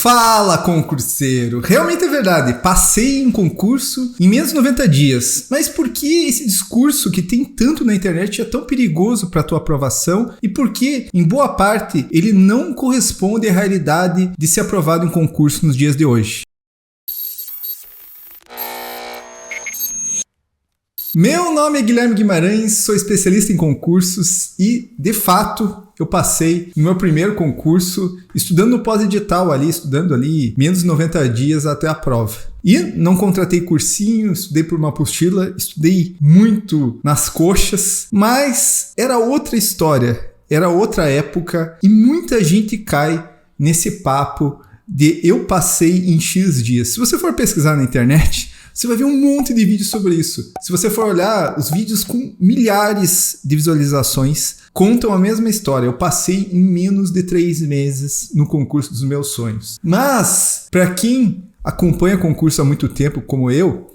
Fala, concurseiro! Realmente é verdade, passei em concurso em menos de 90 dias. Mas por que esse discurso que tem tanto na internet é tão perigoso para a tua aprovação e por que, em boa parte, ele não corresponde à realidade de ser aprovado em concurso nos dias de hoje? Meu nome é Guilherme Guimarães, sou especialista em concursos e, de fato, eu passei no meu primeiro concurso estudando no pós-edital estudando menos de 90 dias até a prova. E não contratei cursinho, estudei por uma apostila, estudei muito nas coxas, mas era outra história, era outra época e muita gente cai nesse papo de eu passei em X dias. Se você for pesquisar na internet, você vai ver um monte de vídeos sobre isso. Se você for olhar, os vídeos com milhares de visualizações contam a mesma história. Eu passei em menos de 3 meses no concurso dos meus sonhos. Mas, para quem acompanha concurso há muito tempo, como eu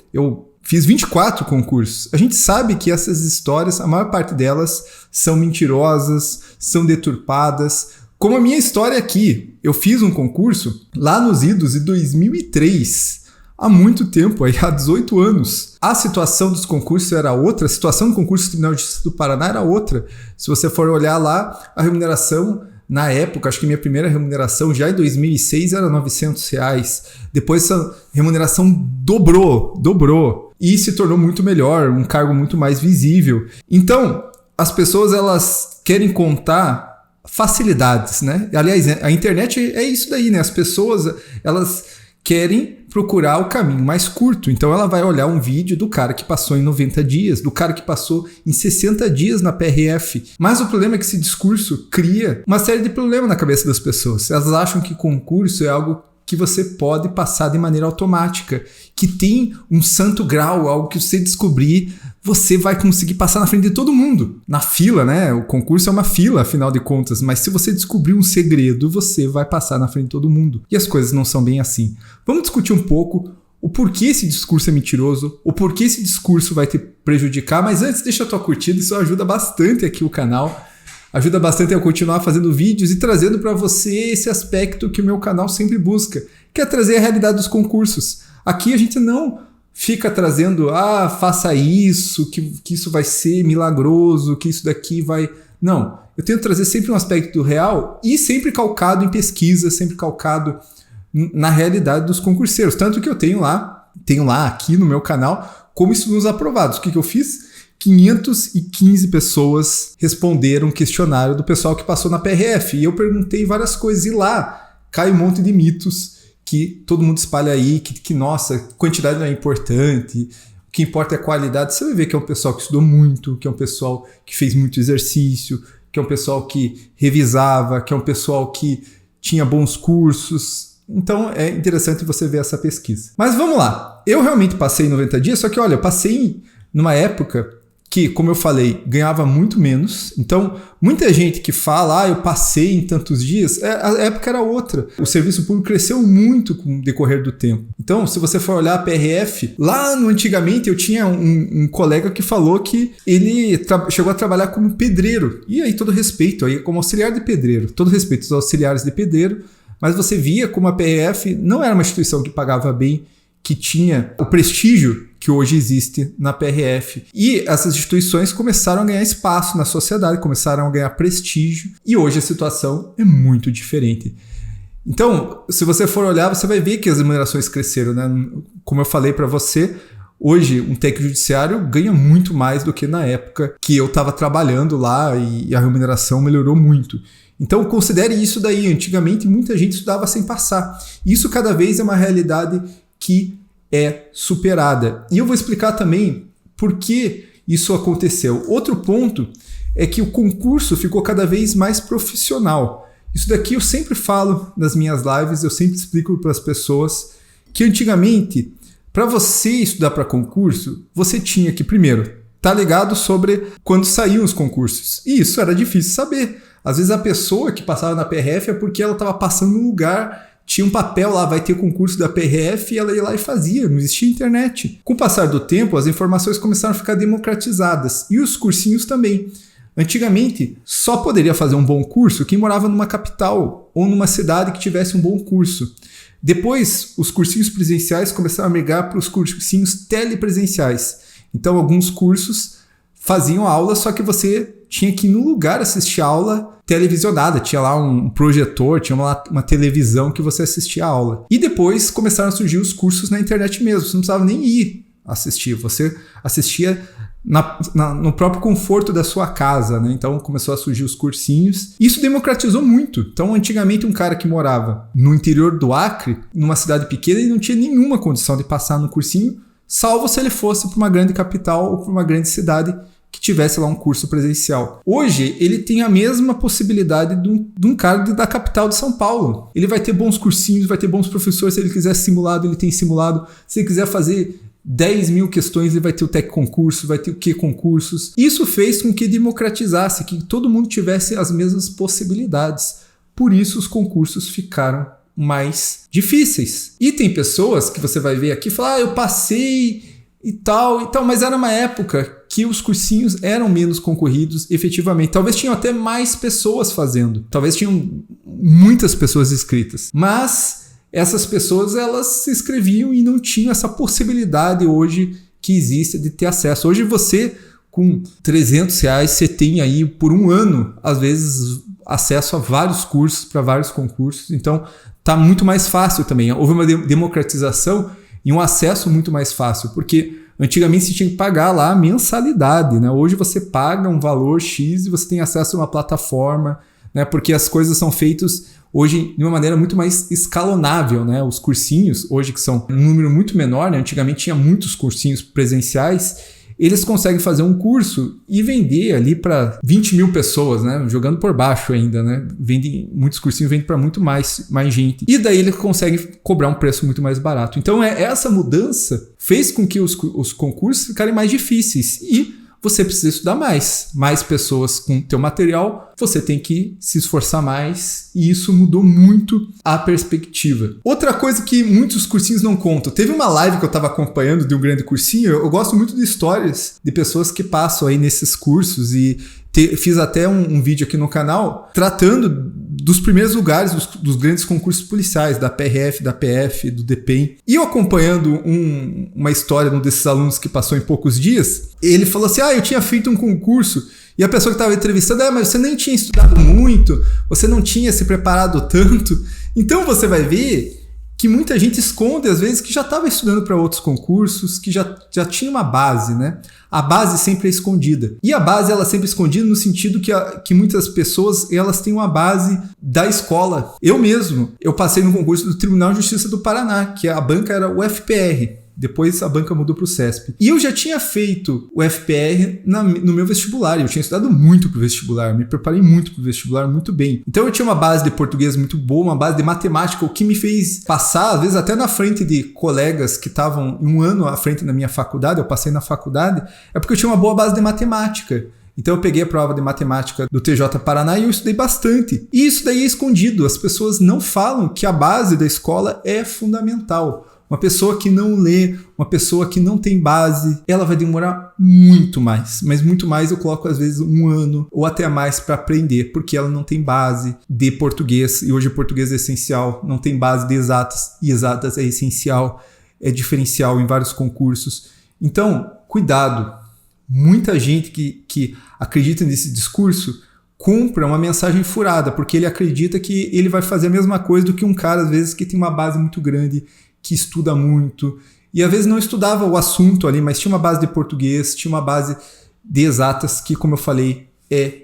fiz 24 concursos. A gente sabe que essas histórias, a maior parte delas, são mentirosas, são deturpadas. Como a minha história aqui, eu fiz um concurso lá nos idos de 2003, há muito tempo, há 18 anos. A situação dos concursos era outra, a situação do concurso do Tribunal de Justiça do Paraná era outra. Se você for olhar lá, a remuneração, na época, acho que minha primeira remuneração já em 2006 era R$900. Depois essa remuneração dobrou e se tornou muito melhor, um cargo muito mais visível. Então, as pessoas elas querem contar facilidades, né? Aliás, a internet é isso daí, né? As pessoas elas querem procurar o caminho mais curto. Então ela vai olhar um vídeo do cara que passou em 90 dias, do cara que passou em 60 dias na PRF. Mas o problema é que esse discurso cria uma série de problemas na cabeça das pessoas. Elas acham que concurso é algo que você pode passar de maneira automática, que tem um santo grau, algo que você descobrir, você vai conseguir passar na frente de todo mundo. Na fila, né? O concurso é uma fila, afinal de contas, mas se você descobrir um segredo, você vai passar na frente de todo mundo. E as coisas não são bem assim. Vamos discutir um pouco o porquê esse discurso é mentiroso, o porquê esse discurso vai te prejudicar, mas antes deixa a tua curtida, isso ajuda bastante aqui o canal. Ajuda bastante a continuar fazendo vídeos e trazendo para você esse aspecto que o meu canal sempre busca, que é trazer a realidade dos concursos. Aqui a gente não fica trazendo, faça isso, que isso vai ser milagroso, que isso daqui vai... Não, eu tento trazer sempre um aspecto real e sempre calcado em pesquisa, sempre calcado na realidade dos concurseiros. Tanto que eu tenho lá aqui no meu canal como estudos aprovados. O que eu fiz? 515 pessoas responderam um questionário do pessoal que passou na PRF. E eu perguntei várias coisas e lá cai um monte de mitos que todo mundo espalha aí, que nossa, quantidade não é importante, o que importa é a qualidade. Você vai ver que é um pessoal que estudou muito, que é um pessoal que fez muito exercício, que é um pessoal que revisava, que é um pessoal que tinha bons cursos. Então é interessante você ver essa pesquisa. Mas vamos lá, eu realmente passei em 90 dias, só que olha, eu passei numa época que, como eu falei, ganhava muito menos. Então, muita gente que fala, eu passei em tantos dias, a época era outra. O serviço público cresceu muito com o decorrer do tempo. Então, se você for olhar a PRF, lá no antigamente eu tinha um colega que falou que ele chegou a trabalhar como pedreiro. E aí, todo respeito, aí como auxiliar de pedreiro. Todo respeito aos auxiliares de pedreiro, mas você via como a PRF não era uma instituição que pagava bem, que tinha o prestígio que hoje existe na PRF. E essas instituições começaram a ganhar espaço na sociedade, começaram a ganhar prestígio, e hoje a situação é muito diferente. Então, se você for olhar, você vai ver que as remunerações cresceram, né? Como eu falei para você, hoje um técnico judiciário ganha muito mais do que na época que eu estava trabalhando lá e a remuneração melhorou muito. Então considere isso daí. Antigamente muita gente estudava sem passar. Isso cada vez é uma realidade que é superada. E eu vou explicar também por que isso aconteceu. Outro ponto é que o concurso ficou cada vez mais profissional. Isso daqui eu sempre falo nas minhas lives, eu sempre explico para as pessoas que antigamente, para você estudar para concurso, você tinha que, primeiro, estar ligado sobre quando saíam os concursos. E isso era difícil saber. Às vezes a pessoa que passava na PRF é porque ela estava passando num lugar, tinha um papel lá, vai ter concurso da PRF, e ela ia lá e fazia, não existia internet. Com o passar do tempo, as informações começaram a ficar democratizadas, e os cursinhos também. Antigamente, só poderia fazer um bom curso quem morava numa capital ou numa cidade que tivesse um bom curso. Depois, os cursinhos presenciais começaram a migrar para os cursinhos telepresenciais. Então, alguns cursos faziam aula, só que você tinha que ir no lugar assistir a aula televisionada. Tinha lá um projetor, tinha uma televisão que você assistia a aula. E depois começaram a surgir os cursos na internet mesmo. Você não precisava nem ir assistir. Você assistia no próprio conforto da sua casa, né? Então começou a surgir os cursinhos. Isso democratizou muito. Então antigamente um cara que morava no interior do Acre, numa cidade pequena, ele não tinha nenhuma condição de passar no cursinho, salvo se ele fosse para uma grande capital ou para uma grande cidade que tivesse lá um curso presencial. Hoje, ele tem a mesma possibilidade de um cara da capital de São Paulo. Ele vai ter bons cursinhos, vai ter bons professores. Se ele quiser simulado, ele tem simulado. Se ele quiser fazer 10 mil questões, ele vai ter o Tec Concurso, vai ter o Q Concursos. Isso fez com que democratizasse, que todo mundo tivesse as mesmas possibilidades. Por isso, os concursos ficaram mais difíceis. E tem pessoas que você vai ver aqui e falar, eu passei e tal, mas era uma época que os cursinhos eram menos concorridos efetivamente. Talvez tinham até mais pessoas fazendo. Talvez tinham muitas pessoas inscritas. Mas essas pessoas, elas se inscreviam e não tinham essa possibilidade hoje que existe de ter acesso. Hoje você, com R$300, você tem aí por um ano, às vezes, acesso a vários cursos, para vários concursos. Então, está muito mais fácil também. Houve uma democratização e um acesso muito mais fácil, porque antigamente você tinha que pagar lá a mensalidade, né? Hoje você paga um valor X e você tem acesso a uma plataforma, né? Porque as coisas são feitas hoje de uma maneira muito mais escalonável, né? Os cursinhos, hoje que são um número muito menor, né? Antigamente tinha muitos cursinhos presenciais, eles conseguem fazer um curso e vender ali para 20 mil pessoas, né? Jogando por baixo ainda, né? Muitos cursinhos vendem para muito mais gente. E daí eles conseguem cobrar um preço muito mais barato. Então essa mudança fez com que os concursos ficarem mais difíceis. E você precisa estudar mais pessoas com teu material, você tem que se esforçar mais, e isso mudou muito a perspectiva. Outra coisa que muitos cursinhos não contam, teve uma live que eu estava acompanhando de um grande cursinho, eu gosto muito de histórias de pessoas que passam aí nesses cursos, e fiz até um vídeo aqui no canal tratando dos primeiros lugares dos grandes concursos policiais, da PRF, da PF, do DPEM. E eu acompanhando uma história de um desses alunos que passou em poucos dias, ele falou assim, eu tinha feito um concurso, e a pessoa que estava entrevistando, mas você nem tinha estudado muito, você não tinha se preparado tanto. Então você vai ver que muita gente esconde, às vezes, que já estava estudando para outros concursos, que já tinha uma base, né? A base sempre é escondida. E a base, ela é sempre escondida no sentido que muitas pessoas, elas têm uma base da escola. Eu passei no concurso do Tribunal de Justiça do Paraná, que a banca era o FPR. Depois a banca mudou para o CESP. E eu já tinha feito o FPR no meu vestibular. Eu tinha estudado muito para o vestibular. Me preparei muito para o vestibular, muito bem. Então eu tinha uma base de português muito boa, uma base de matemática, o que me fez passar, às vezes até na frente de colegas que estavam um ano à frente da minha faculdade. Eu passei na faculdade, é porque eu tinha uma boa base de matemática. Então eu peguei a prova de matemática do TJ Paraná e eu estudei bastante. E isso daí é escondido. As pessoas não falam que a base da escola é fundamental. Uma pessoa que não lê, uma pessoa que não tem base, ela vai demorar muito mais. Mas muito mais eu coloco às vezes um ano ou até mais para aprender, porque ela não tem base de português. E hoje o português é essencial, não tem base de exatas. E exatas é essencial, é diferencial em vários concursos. Então, cuidado. Muita gente que acredita nesse discurso compra uma mensagem furada, porque ele acredita que ele vai fazer a mesma coisa do que um cara, às vezes, que tem uma base muito grande, que estuda muito, e às vezes não estudava o assunto ali, mas tinha uma base de português, tinha uma base de exatas, que, como eu falei, é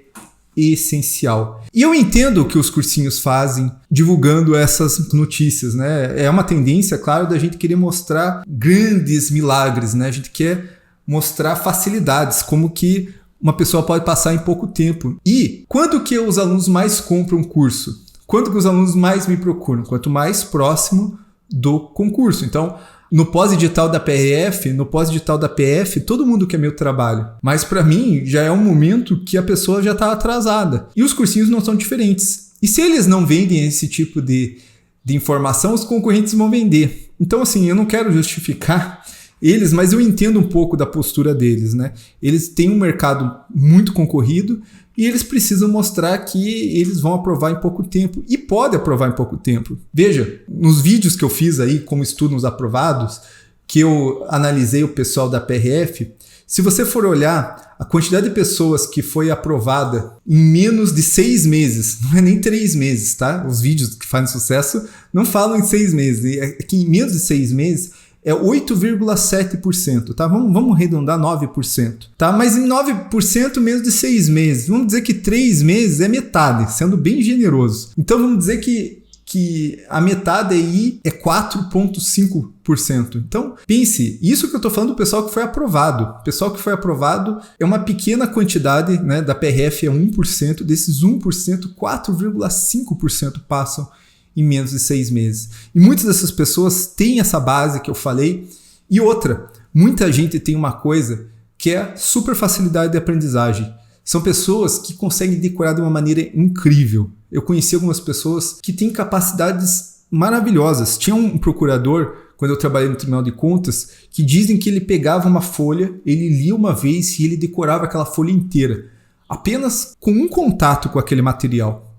essencial. E eu entendo o que os cursinhos fazem divulgando essas notícias, né? É uma tendência, claro, da gente querer mostrar grandes milagres, né? A gente quer mostrar facilidades, como que uma pessoa pode passar em pouco tempo. E quando que os alunos mais compram um curso? Quando que os alunos mais me procuram? Quanto mais próximo do concurso. Então, no pós-edital da PRF, no pós-edital da PF, todo mundo quer meu trabalho. Mas para mim, já é um momento que a pessoa já está atrasada. E os cursinhos não são diferentes. E se eles não vendem esse tipo de informação, os concorrentes vão vender. Então, assim, eu não quero justificar eles, mas eu entendo um pouco da postura deles, né? Eles têm um mercado muito concorrido e eles precisam mostrar que eles vão aprovar em pouco tempo. E pode aprovar em pouco tempo. Veja, nos vídeos que eu fiz aí, como estudos aprovados, que eu analisei o pessoal da PRF, se você for olhar a quantidade de pessoas que foi aprovada em menos de 6 meses, não é nem 3 meses, tá? Os vídeos que fazem sucesso não falam em 6 meses. É que em menos de 6 meses é 8,7%, tá? Vamos arredondar 9%, tá? Mas em 9% menos de 6 meses. Vamos dizer que 3 meses é metade, sendo bem generoso. Então vamos dizer que a metade aí é 4,5%. Então, pense, isso que eu estou falando do pessoal que foi aprovado. O pessoal que foi aprovado é uma pequena quantidade, né? Da PRF é 1%, desses 1%, 4,5% passam em menos de 6 meses. E muitas dessas pessoas têm essa base que eu falei. E outra, muita gente tem uma coisa que é super facilidade de aprendizagem. São pessoas que conseguem decorar de uma maneira incrível. Eu conheci algumas pessoas que têm capacidades maravilhosas. Tinha um procurador, quando eu trabalhei no Tribunal de Contas, que dizem que ele pegava uma folha, ele lia uma vez e ele decorava aquela folha inteira, apenas com um contato com aquele material.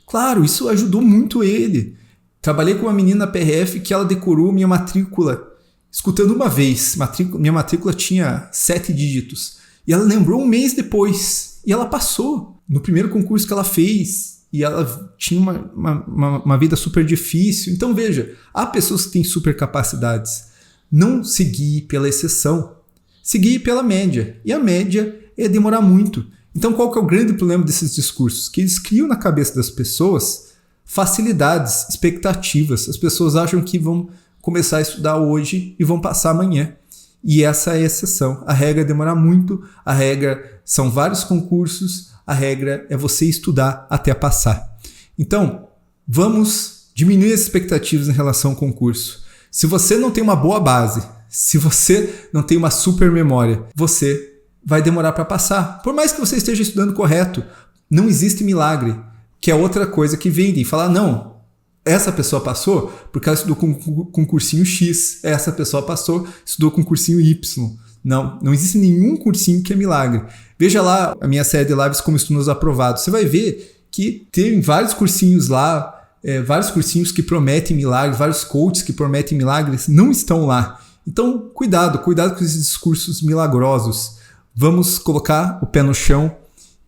Claro, isso ajudou muito ele. Trabalhei com uma menina na PRF que ela decorou minha matrícula escutando uma vez. Minha matrícula tinha 7 dígitos. E ela lembrou um mês depois. E ela passou no primeiro concurso que ela fez. E ela tinha uma vida super difícil. Então veja, há pessoas que têm super capacidades. Não seguir pela exceção. Seguir pela média. E a média é demorar muito. Então qual que é o grande problema desses discursos? Que eles criam na cabeça das pessoas facilidades, expectativas. As pessoas acham que vão começar a estudar hoje e vão passar amanhã. E essa é a exceção. A regra é demorar muito, a regra são vários concursos, a regra é você estudar até passar. Então, vamos diminuir as expectativas em relação ao concurso. Se você não tem uma boa base, se você não tem uma super memória, você vai demorar para passar. Por mais que você esteja estudando correto, não existe milagre, que é outra coisa que vendem. Falar, não, essa pessoa passou porque ela estudou com cursinho X, essa pessoa passou, estudou com cursinho Y. Não existe nenhum cursinho que é milagre. Veja lá a minha série de lives como estudos aprovados. Você vai ver que tem vários cursinhos lá, vários cursinhos que prometem milagres, vários coaches que prometem milagres, não estão lá. Então, cuidado com esses discursos milagrosos. Vamos colocar o pé no chão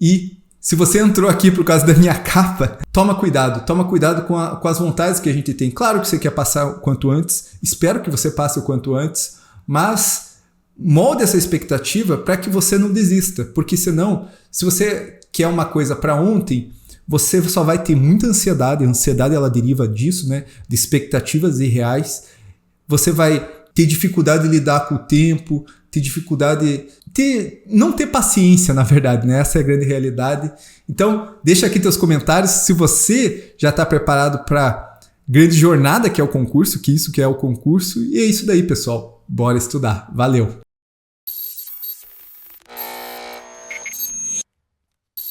e se você entrou aqui por causa da minha capa, toma cuidado com as vontades que a gente tem. Claro que você quer passar o quanto antes, espero que você passe o quanto antes, mas molde essa expectativa para que você não desista, porque senão, se você quer uma coisa para ontem, você só vai ter muita ansiedade, a ansiedade ela deriva disso, né, de expectativas irreais, você vai ter dificuldade de lidar com o tempo, ter dificuldade não ter paciência, na verdade, né? Essa é a grande realidade. Então, deixa aqui teus comentários se você já está preparado para grande jornada que é o concurso, que isso que é o concurso. E é isso daí, pessoal. Bora estudar. Valeu!